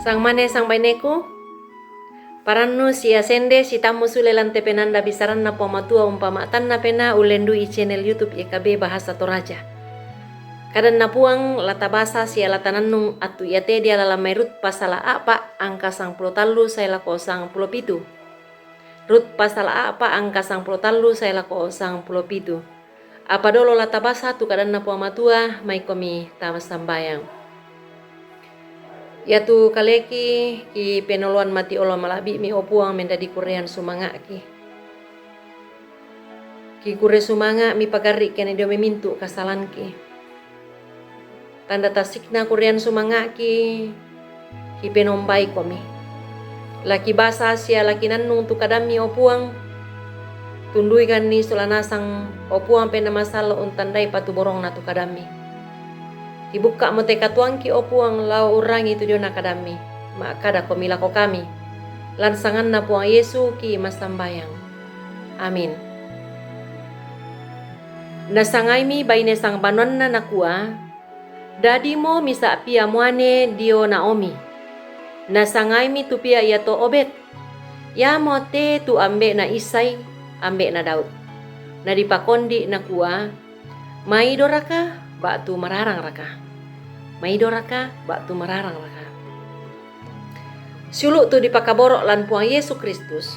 Sang mane sang baineku, parannu si asende si tamu sule lante penanda bisaran na pamatua umpama tanna pena ulendu i channel YouTube YKB Bahasa Toraja. Kadan na puang lata basa si alatanannung atu yate dia lalamai Rut pasala apa angka sang talu saya lako sang pitu. Rut pasala apa angka sang talu saya lako sang pitu. Apa dolo lata basa tu kadan na puang matua mai komi tamas sambayang. Ya tu kaleki ki penoloan mati olo malabi mi opuang mendadi kurean sumanga ki. Ki kure sumanga mi pagari kene dio memintu kasalan ki. Tanda tasikna kurean sumanga ki penombai komi. Laki basa sia laki nannung tu kadami opuang. Tundui kan ni sulanasang opuang pena masalo untandai patu borong na tu kadami. Dibuka mo te katuang ki opuang lau urangi tu dio nakadami. Makada komila ko kami. Lansangan na puang Yesu ki masambayang. Amin. Nasangay mi baine sang banon na nakua. Dadi mo misa pia muane dio Naomi. Nasangay mi tu pia yato Obed. Ya mo te tu ambe na Isay, ambe na Daud. Nadipakondi nakua. Mai doraka batu mararang raka. Maido raka batu mararang raka. Suluk tu dipakaborok lan puang Yesus Kristus.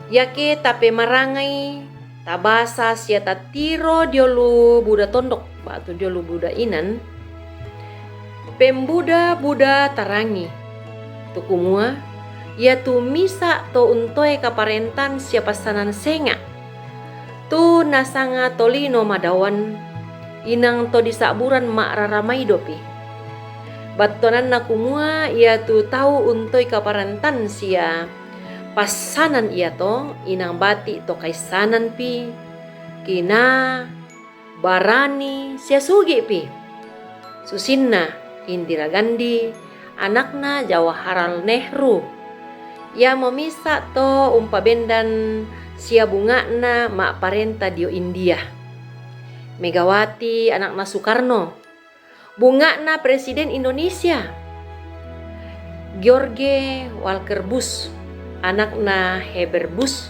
Yake tape marangai tabasa sia tatiro diolu buda tondok batu diolu buda inan. Pembuda buda tarangi. Tu kumua ya tu misa to untoe kaparentan sia pasanan senga. Tu nasanga tolino madawan. Inang to disaburan mak raramai dopi. Batonan na kumua ia tu tahu untoy kaparantan sia pasanan ia to inang bati to kaisanan pi kina barani sia sugi pi. Susinna Indira Gandhi anakna Jawaharlal Nehru. Ia memisa to umpabendan sia bunga na mak parenta dio India. Megawati anakna Soekarno, bunga na Presiden Indonesia. George Walker Bush, anakna Heber Bush,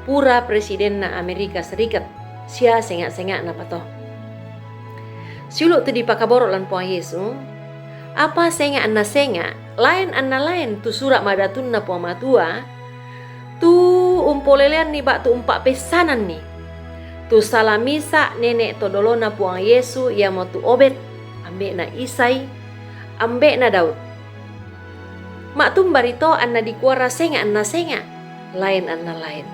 pura Presiden na Amerika Serikat. Sia sengak-sengak na pato. Suluk tu dipakaborok lan puang Yesu. Apa sengak anna sengak, lain anna lain tu surat madatun na puang matua. Tu umpolelean ni bak tu umpak pesanan ni. Tu salamisa nenek todolona puang Yesu ia mau tu Obed, ambek na Isay, ambek na Daud. Mak tumbarito anna dikuara senga anna senga, lain anna lain.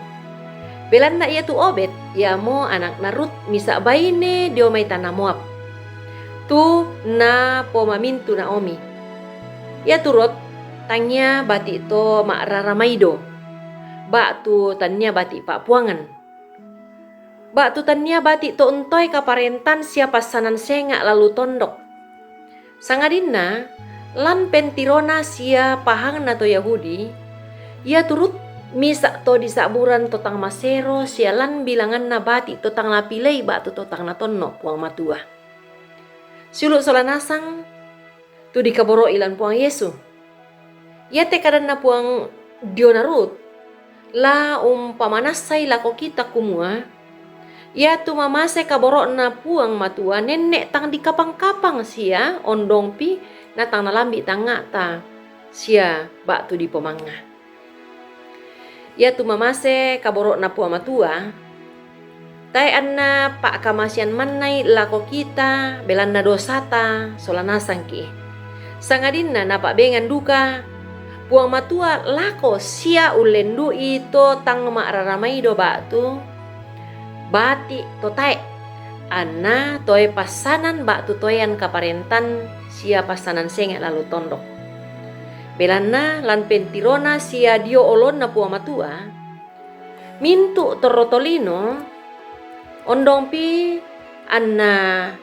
Belan na ia tu Obed, ia mo anak na Rut misa baine dio mai tanah Moab. Tu na pomamintu Naomi. Ia turut tanya bati to mak raramaido. Bak tu tanya bati pak puangan. Bak tu tanya bati to untoy kaparentan siapa sanan senga lalu tondok. Sangadinna lan pentirona sia pahang na to Yahudi. Ia turut misa to disaburan to tang masero sia lan bilangan na bati to tang lapilei bak tu to tang na tonno puang matua. Suluk solanasang tu dikaboro ilan puang Yesu. Ia te kadan na puang Dionarut la pamanasay lako kita kumua. Ya tu mamase kaborok na puang matua nenek tang di kapang-kapang sia ondong pi na tang nalambi tanga ta sia bak tu di pomanga. Ya tu mamase kaborok na puang matua tai anna pak kamasian manai lako kita belan na dosata solanasang ki. Sangadinna na pak bengan duka puang matua lako sia ulendu ito tang mak raramai do bak tu. Bati totai anna toe pasanan bak tu toyan kaparentan sia pasanan sengek lalu tondok. Belanna lan pentirona sia dio olon na puang matua. Mintu torotolino ondong pi anna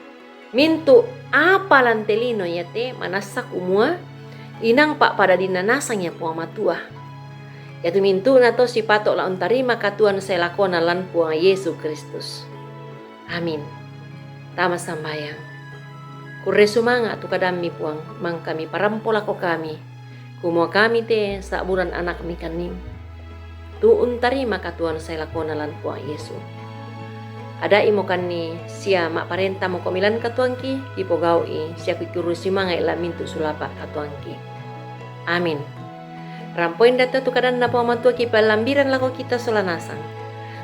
mintu apa lantelino yate manasak umua inang pak pada dinanasang ya puang matua. Yaitu mintu na to si patok la untarima katuan saya lakona lan puang Yesus Kristus. Amin. Tama sambayang. Kure sumanga tu kadami puang mang kami parampola ko kami. Kumo kami te saburan anak mikan ning. Tu untari maka Tuhan saya lakukan alan puang Yesus. Ada imo kan ni sia mak parenta mo komilan katuang ki kipo gaui sia kurusi mangai la mintu sulapa katuang ki. Amin. Rampoin data tu kadan na pamatua ki palambiran lako kita solanasang.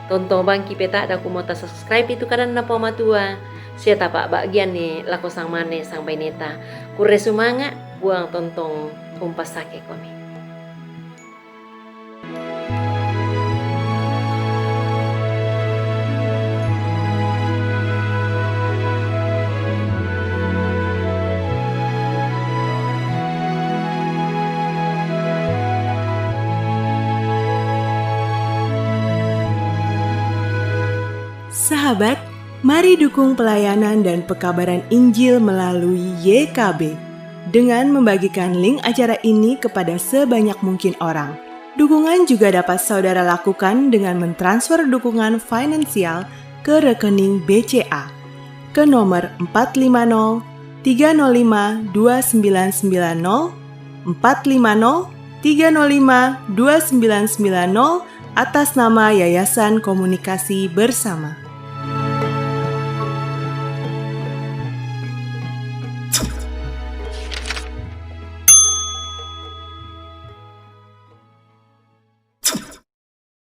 Tonton bang ki peta ada kumota subscribe itu kadan na pamatua. Sia tapak bagian ni lako sang mane sang baineta. Kure sumanga buang tontong umpas sake kami. Sahabat, mari dukung pelayanan dan pekabaran Injil melalui YKB dengan membagikan link acara ini kepada sebanyak mungkin orang. Dukungan juga dapat saudara lakukan dengan mentransfer dukungan finansial ke rekening BCA ke nomor 450 305 2990 450 305 2990 atas nama Yayasan Komunikasi Bersama.